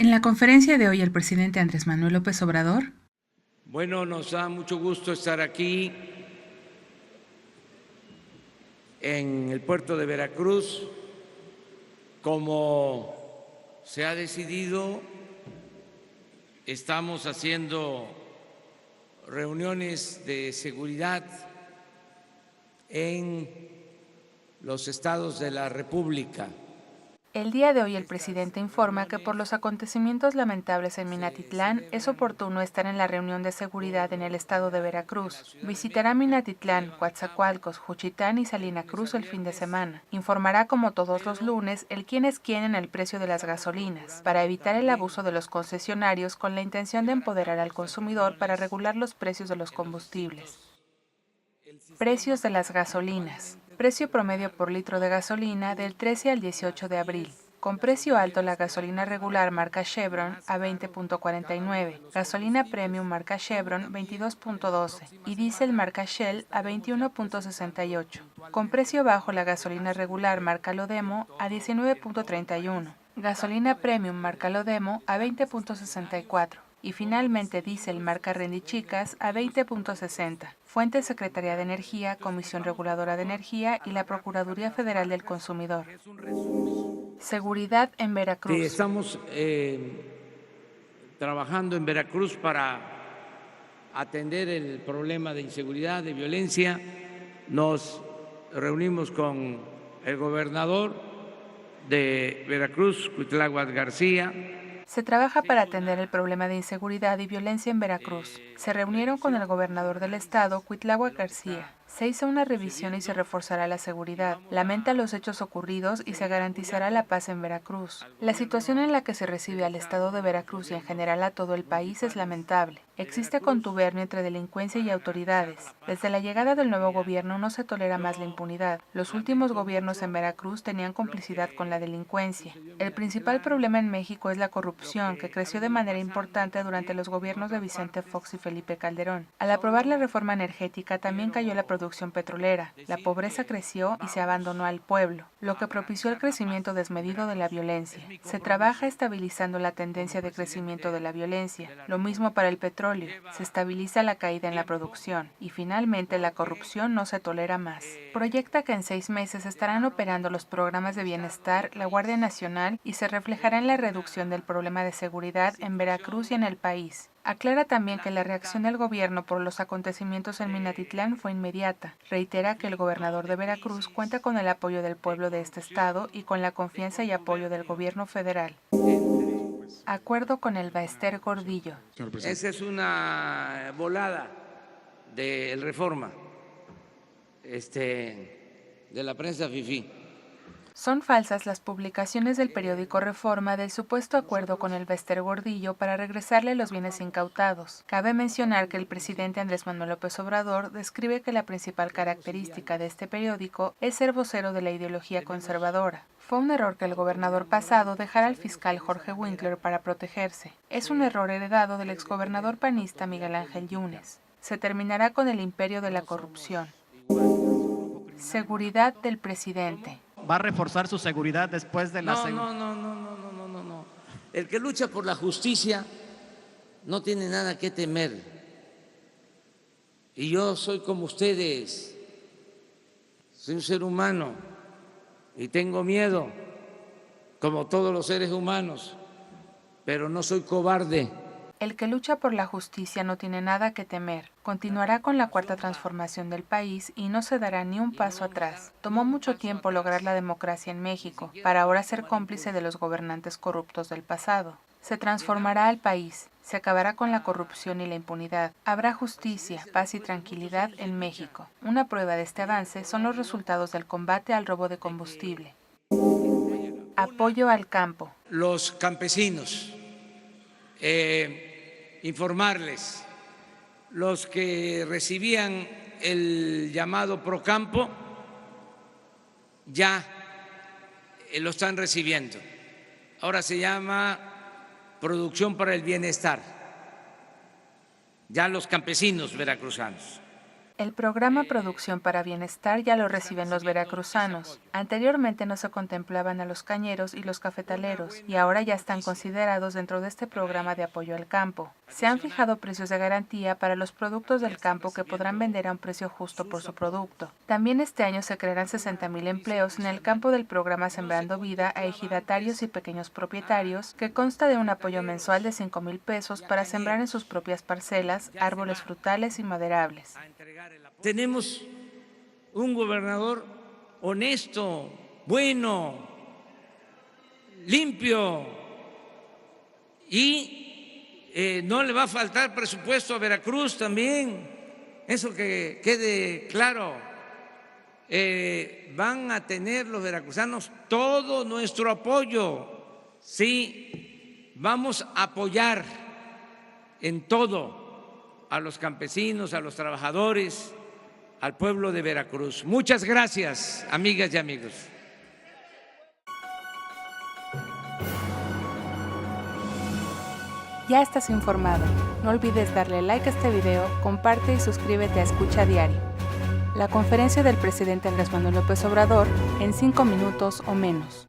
En la conferencia de hoy, el presidente Andrés Manuel López Obrador. Bueno, nos da mucho gusto estar aquí en el puerto de Veracruz. Como se ha decidido, estamos haciendo reuniones de seguridad en los estados de la República. El día de hoy el presidente informa que por los acontecimientos lamentables en Minatitlán es oportuno estar en la reunión de seguridad en el estado de Veracruz. Visitará Minatitlán, Coatzacoalcos, Juchitán y Salina Cruz el fin de semana. Informará como todos los lunes el quién es quién en el precio de las gasolinas, para evitar el abuso de los concesionarios con la intención de empoderar al consumidor para regular los precios de los combustibles. Precios de las gasolinas. Precio promedio por litro de gasolina del 13 al 18 de abril. Con precio alto la gasolina regular marca Chevron a 20.49, gasolina premium marca Chevron 22.12 y diésel marca Shell a 21.68. Con precio bajo la gasolina regular marca Lodemo a 19.31, gasolina premium marca Lodemo a 20.64. Y finalmente diésel marca Rendichicas a 20.60. Fuente Secretaría de Energía, Comisión Reguladora de Energía y la Procuraduría Federal del Consumidor. Seguridad en Veracruz. Sí, estamos trabajando en Veracruz para atender el problema de inseguridad, de violencia. Nos reunimos con el gobernador de Veracruz, Cuitláhuac García. Se trabaja para atender el problema de inseguridad y violencia en Veracruz. Se reunieron con el gobernador del estado, Cuitláhuac García. Se hizo una revisión y se reforzará la seguridad. Lamenta los hechos ocurridos y se garantizará la paz en Veracruz. La situación en la que se recibe al estado de Veracruz y en general a todo el país es lamentable. Existe contubernio entre delincuencia y autoridades. Desde la llegada del nuevo gobierno no se tolera más la impunidad. Los últimos gobiernos en Veracruz tenían complicidad con la delincuencia. El principal problema en México es la corrupción, que creció de manera importante durante los gobiernos de Vicente Fox y Felipe Calderón. Al aprobar la reforma energética también cayó la producción petrolera, la pobreza creció y se abandonó al pueblo, lo que propició el crecimiento desmedido de la violencia. Se trabaja estabilizando la tendencia de crecimiento de la violencia, lo mismo para el petróleo, se estabiliza la caída en la producción y finalmente la corrupción no se tolera más. Proyecta que en 6 meses estarán operando los programas de bienestar, la Guardia Nacional y se reflejará en la reducción del problema de seguridad en Veracruz y en el país. Aclara también que la reacción del gobierno por los acontecimientos en Minatitlán fue inmediata. Reitera que el gobernador de Veracruz cuenta con el apoyo del pueblo de este estado y con la confianza y apoyo del gobierno federal. Acuerdo con el Baester Gordillo. Esa es una volada del Reforma, de la prensa fifí. Son falsas las publicaciones del periódico Reforma del supuesto acuerdo con el Baester Gordillo para regresarle los bienes incautados. Cabe mencionar que el presidente Andrés Manuel López Obrador describe que la principal característica de este periódico es ser vocero de la ideología conservadora. Fue un error que el gobernador pasado dejara al fiscal Jorge Winkler para protegerse. Es un error heredado del exgobernador panista Miguel Ángel Yunes. Se terminará con el imperio de la corrupción. Seguridad del presidente. ¿Va a reforzar su seguridad después de la No. El que lucha por la justicia no tiene nada que temer. Y yo soy como ustedes, soy un ser humano y tengo miedo, como todos los seres humanos, pero no soy cobarde. El que lucha por la justicia no tiene nada que temer. Continuará con la cuarta transformación del país y no se dará ni un paso atrás. Tomó mucho tiempo lograr la democracia en México, para ahora ser cómplice de los gobernantes corruptos del pasado. Se transformará al país, se acabará con la corrupción y la impunidad. Habrá justicia, paz y tranquilidad en México. Una prueba de este avance son los resultados del combate al robo de combustible. Apoyo al campo. Los campesinos, informarles, los que recibían el llamado Procampo ya lo están recibiendo. Ahora se llama Producción para el Bienestar. Ya los campesinos veracruzanos El programa Producción para Bienestar ya lo reciben los veracruzanos. Anteriormente no se contemplaban a los cañeros y los cafetaleros, y ahora ya están considerados dentro de este programa de apoyo al campo. Se han fijado precios de garantía para los productos del campo que podrán vender a un precio justo por su producto. También este año se crearán 60,000 empleos en el campo del programa Sembrando Vida a ejidatarios y pequeños propietarios, que consta de un apoyo mensual de 5,000 pesos para sembrar en sus propias parcelas árboles frutales y maderables. Tenemos un gobernador honesto, bueno, limpio y no le va a faltar presupuesto a Veracruz también, eso que quede claro. Van a tener los veracruzanos todo nuestro apoyo. Sí, vamos a apoyar en todo a los campesinos, a los trabajadores, al pueblo de Veracruz. Muchas gracias, amigas y amigos. Ya estás informado. No olvides darle like a este video, comparte y suscríbete a Escucha Diario. La conferencia del presidente Andrés Manuel López Obrador en 5 minutos o menos.